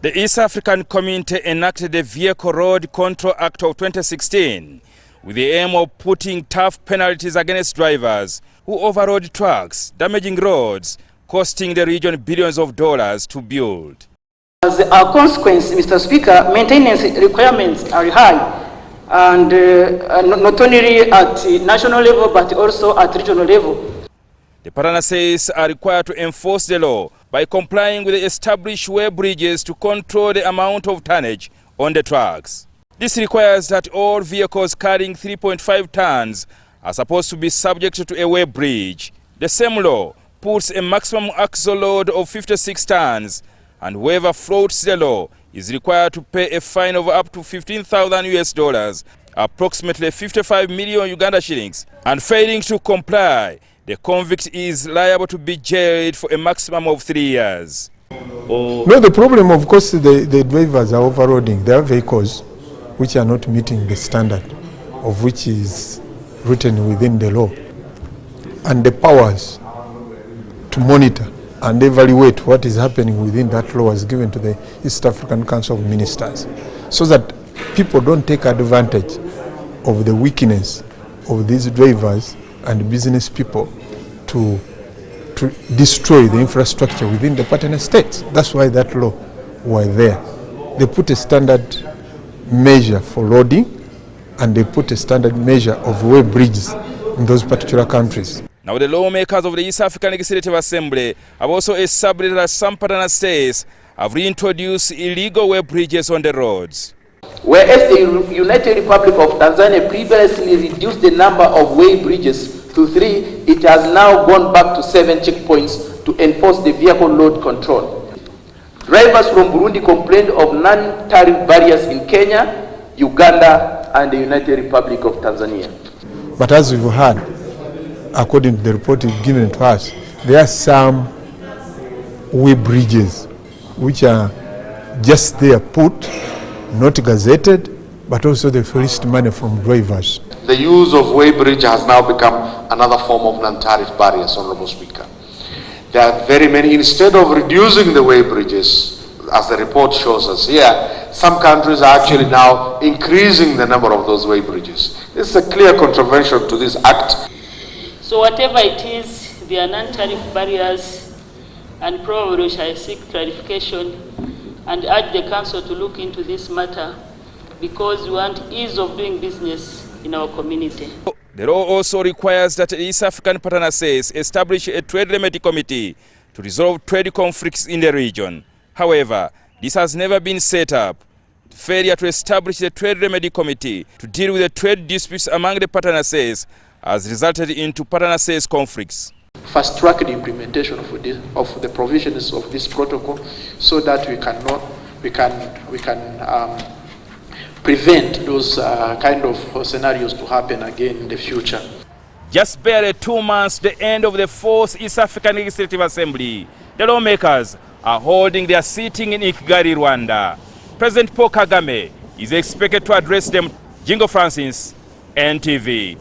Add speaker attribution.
Speaker 1: The East African Community enacted the Vehicle Road Control Act of 2016 with the aim of putting tough penalties against drivers who overload trucks, damaging roads, costing the region billions of dollars to build.
Speaker 2: As a consequence, Mr. Speaker, maintenance requirements are high, and not only at national level but also at regional level.
Speaker 1: The partner says are required to enforce the law by complying with the established weigh bridges to control the amount of tonnage on the trucks. This requires that all vehicles carrying 3.5 tons are supposed to be subject to a weigh bridge. The same law puts a maximum axle load of 56 tons, and whoever flouts the law is required to pay a fine of up to 15,000 US dollars, approximately 55 million Uganda shillings, and failing to comply, the convict is liable to be jailed for a maximum of 3 years.
Speaker 3: No, the problem, of course, the drivers are overloading their vehicles which are not meeting the standard of which is written within the law, and the powers to monitor and evaluate what is happening within that law is given to the East African Council of Ministers, so that people don't take advantage of the weakness of these drivers and business people to destroy the infrastructure within the partner states. That's why that law was there. They put a standard measure for loading, and they put a standard measure of weigh bridges in those particular countries.
Speaker 1: Now the lawmakers of the East African Legislative Assembly have also established that some partner states have reintroduced illegal weigh bridges on the roads.
Speaker 4: Whereas the United Republic of Tanzania previously reduced the number of weigh bridges to 3, it has now gone back to 7 checkpoints to enforce the vehicle load control. Drivers from Burundi complained of non-tariff barriers in Kenya, Uganda, and the United Republic of Tanzania.
Speaker 3: But as we've heard, according to the report given to us, there are some weigh bridges which are just there put, not gazetted, but also they fetched money from drivers.
Speaker 5: The use of weigh bridge has now become another form of non-tariff barriers, Honorable Speaker. There are very many. Instead of reducing the weigh bridges, as the report shows us here, some countries are actually now increasing the number of those weigh bridges. This is a clear contravention to this act.
Speaker 6: So whatever it is, there are non-tariff barriers, and probably we shall seek clarification and urge the Council to look into this matter, because we want ease of doing business in our community.
Speaker 1: The law also requires that the East African Partner States establish a trade remedy committee to resolve trade conflicts in the region. However, this has never been set up. Failure to establish the trade remedy committee to deal with the trade disputes among the partner states has resulted into partner states conflicts.
Speaker 4: Fast track the implementation of the provisions of this protocol, so that we can prevent those kind of scenarios to happen again in the future.
Speaker 1: Just barely 2 months to the end of the 4th East African Legislative Assembly, the lawmakers are holding their sitting in Kigali, Rwanda. President Paul Kagame is expected to address them. Jingo Francis, NTV.